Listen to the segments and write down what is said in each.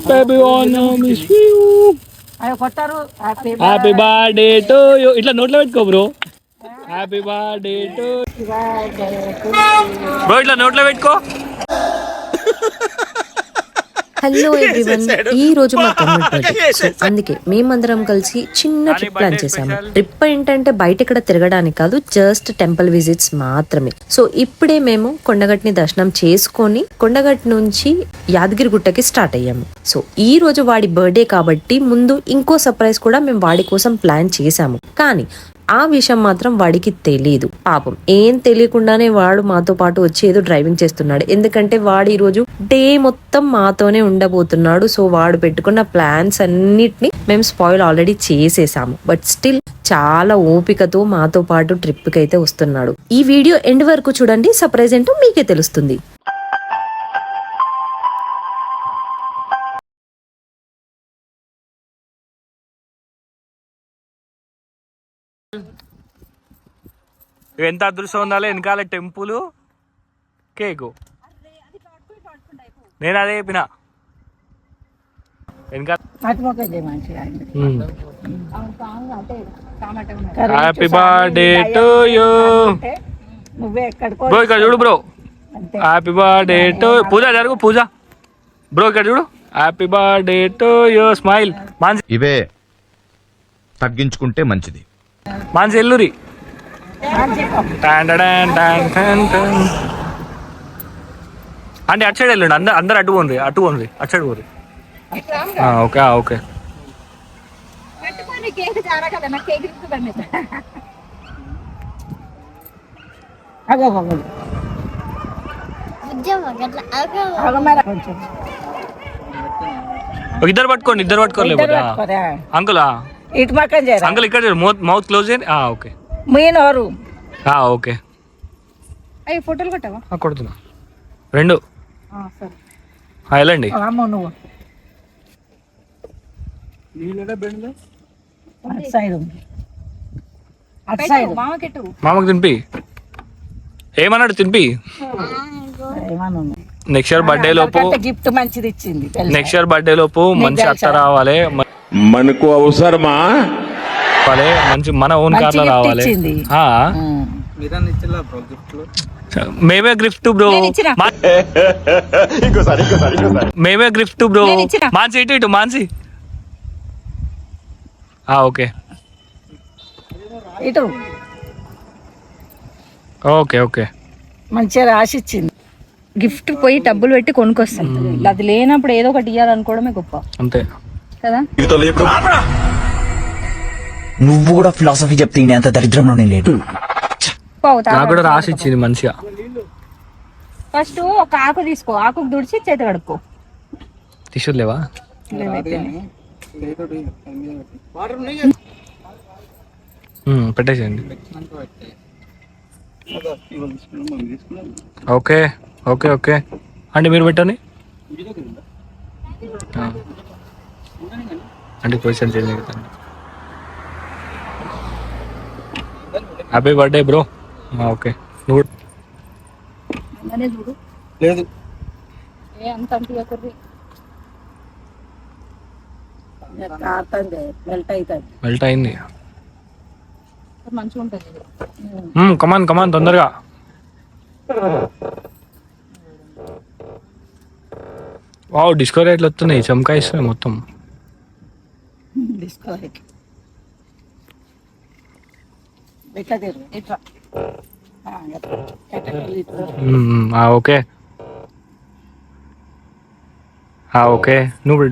baby wanna miss you. Happy birthday to you. ఇట్లా నోట్లో పెట్టుకో bro. Happy birthday to bro, ఇట్లా నోట్లో పెట్టుకో. హలో ఎవ్రీవన్, ఈ రోజు మా తమ్ముడు బర్త్డే. సో అందుకే మేమందరం కలిసి చిన్న ట్రిప్ ప్లాన్ చేసాము. ట్రిప్ ఏంటంటే బయట ఇక్కడ తిరగడానికి కాదు, జస్ట్ టెంపుల్ విజిట్స్ మాత్రమే. సో ఇప్పుడే మేము కొండగట్ని దర్శనం చేసుకొని కొండగట్ నుంచి యాదగిరి గుట్టకి స్టార్ట్ అయ్యాము. సో ఈ రోజు వాడి బర్త్డే కాబట్టి ముందు ఇంకో సర్ప్రైజ్ కూడా మేము వాడి కోసం ప్లాన్ చేసాము. కానీ ఆ విషయం మాత్రం వాడికి తెలీదు. పాపం ఏం తెలియకుండానే వాడు మాతో పాటు వచ్చి ఏదో డ్రైవింగ్ చేస్తున్నాడు. ఎందుకంటే వాడు ఈ రోజు డే మొత్తం మాతోనే ఉండబోతున్నాడు. సో వాడు పెట్టుకున్న ప్లాన్స్ అన్నిటిని మేము స్పాయిల్ ఆల్రెడీ చేసేసాము. బట్ స్టిల్ చాలా ఓపికతో మాతో పాటు ట్రిప్ కి అయితే వస్తున్నాడు. ఈ వీడియో ఎండ్ వరకు చూడండి, సర్ప్రైజ్ ఏంటో మీకే తెలుస్తుంది. ఎంత అదృష్టం ఉండాలి, వెనకాల టెంపుల్, కేకు. నేను అదే చెప్పిన వెనకాల. Happy birthday to you bro. ఇక్కడ చూడు బ్రో, హ్యాపీ బర్త్డే టు పూజ జరుగు. పూజ బ్రో ఇక్కడ చూడు. Happy birthday to you. Smile. ఇవే తగ్గించుకుంటే మంచిది. మాన్సి ఎల్లురి. అంటే అటు సైడ్ వెళ్ళండి, అందరు అటు పోండి, అటు సైడ్ పోండి. Okay okay. ఇద్దరు పట్టుకోండి అంకులా. అంకుల్ ఇక్కడ మౌత్ క్లోజ్ చేయండి. Okay okay. అయ్యి ఫోటోలు కొట్టావా? కొడుతున్నా. రెండు వెళ్ళండి. మామకు తినిపి. ఏమన్నాడు తినిపి. నెక్స్ట్ ఇయర్ బర్త్డే లోపు గిఫ్ట్ మంచిది ఇచ్చింది. నెక్స్ట్ ఇయర్ బర్త్డే లోపు మంచి అత్త రావాలి, మనకు అవసరమా, మంచి మన ఓన్ కార్ లో రావాలి. మేమే గిఫ్ట్ బ్రో, మేమే గిఫ్ట్ బ్రో. మాన్సి ఇటు మాన్సి. ఓకే ఇటు. Okay okay. మంచిగా రాసిచ్చింది. గిఫ్ట్ పోయి డబ్బులు పెట్టి కొనుక్కొస్తాం, అది లేనప్పుడు ఏదో ఒకటి ఇవ్వాలనుకోవడమే గొప్ప. అంతే కదా. నువ్వు కూడా ఫిలాసఫీ చెప్తే అంత దరిద్రంలోనే లేదు. నాకు కూడా రాసి ఇచ్చింది మంచిగా. ఫస్ట్ ఒక ఆకు తీసుకో, ఆకు దుడిచి చేతి కడుక్కో. టిష్యూలు లేవా? పెట్టేసేయండి. ఓకే ఓకే ఓకే అంటే మీరు పెట్టండి. అంటే పొజిషన్ చేంజ్ అవుతాను. Happy birthday bro. ఓకే నువ్వు లేదు మెల్ట్ అయింది. మంచిగా ఉంటుంది. కమాన్ తొందరగా. వావ్, డిస్కో రేట్లు వస్తున్నాయి, చమకాయిస్తున్నాయి మొత్తం. Okay okay. నువ్వు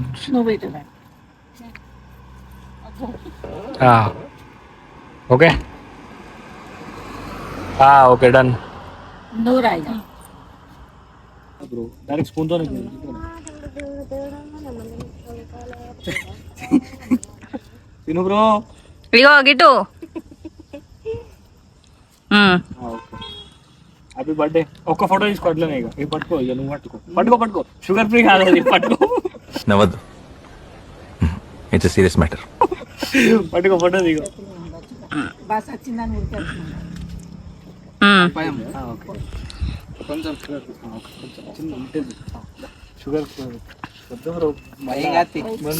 okay okay done. Direct spoon తో తిను బ్రో. ఇగో గిట్టు. Happy birthday. ఒక్క ఫోటో తీసుకో అట్లనే. ఇక పట్టుకో, ఇక నువ్వు పట్టుకో. షుగర్ ఫ్రీ కాదు అది, పట్టుకో. నవ్వద్దు, ఇట్స్ సీరియస్ మ్యాటర్. పట్టుకో, ఫోటో దిగో. కొంచెం షుగర్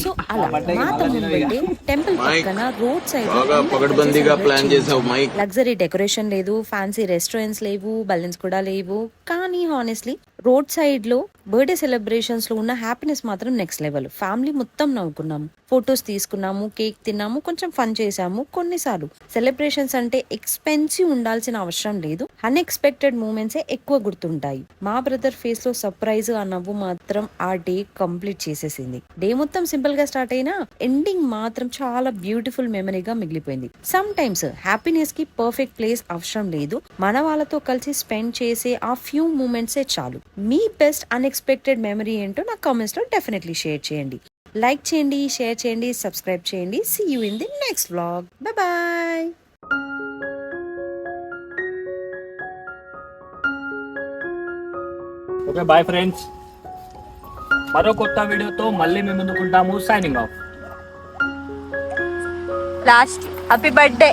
సో అలా మా తమ్ముడు బర్త్డే టెంపుల్ పక్కన రోడ్ సైడ్ లగ్జరీ డెకరేషన్ లేదు, ఫ్యాన్సీ రెస్టారెంట్స్ లేవు, బలూన్స్ కూడా లేవు. కానీ హానెస్ట్లీ రోడ్ సైడ్ లో బర్త్డే సెలబ్రేషన్స్ లో ఉన్న హ్యాపీనెస్ మాత్రం నెక్స్ట్ లెవెల్. ఫ్యామిలీ మొత్తం నవ్వుకున్నాము, ఫొటోస్ తీసుకున్నాము, కేక్ తిన్నాము, కొంచెం ఫన్ చేసాము. కొన్నిసార్లు సెలబ్రేషన్స్ అంటే ఎక్స్పెన్సివ్ ఉండాల్సిన అవసరం లేదు, అన్ఎక్స్పెక్టెడ్ మూమెంట్సే ఎక్కువ గుర్తుంటాయి. మా బ్రదర్ ఫేస్ లో సర్ప్రైజ్ ఆ నవ్వు మాత్రం ఆ డే కంప్లీట్ చేసేసింది. డే మొత్తం సింపుల్ గా స్టార్ట్ అయినా ఎండింగ్ మాత్రం చాలా బ్యూటిఫుల్ మెమరీగా మిగిలిపోయింది. సమ్ టైమ్స్ హ్యాపీనెస్ కి పర్ఫెక్ట్ ప్లేస్ అవసరం లేదు, మన వాళ్ళతో కలిసి స్పెండ్ చేసే ఆ ఫ్యూ మూమెంట్సే చాలు. మీ బెస్ట్ అన్ఎక్స్పెక్టెడ్ మెమరీ ఏంటో నా కామెంట్స్ లో డెఫినెట్లీ షేర్ చేయండి. లైక్ చేయండి, షేర్ చేయండి, సబ్స్క్రైబ్ చేయండి. See you in the next vlog. Bye bye. Okay bye friends, మరో కొత్త వీడియోతో మళ్ళీ మేము ముందుకుంటాము. Signing off. Last happy birthday.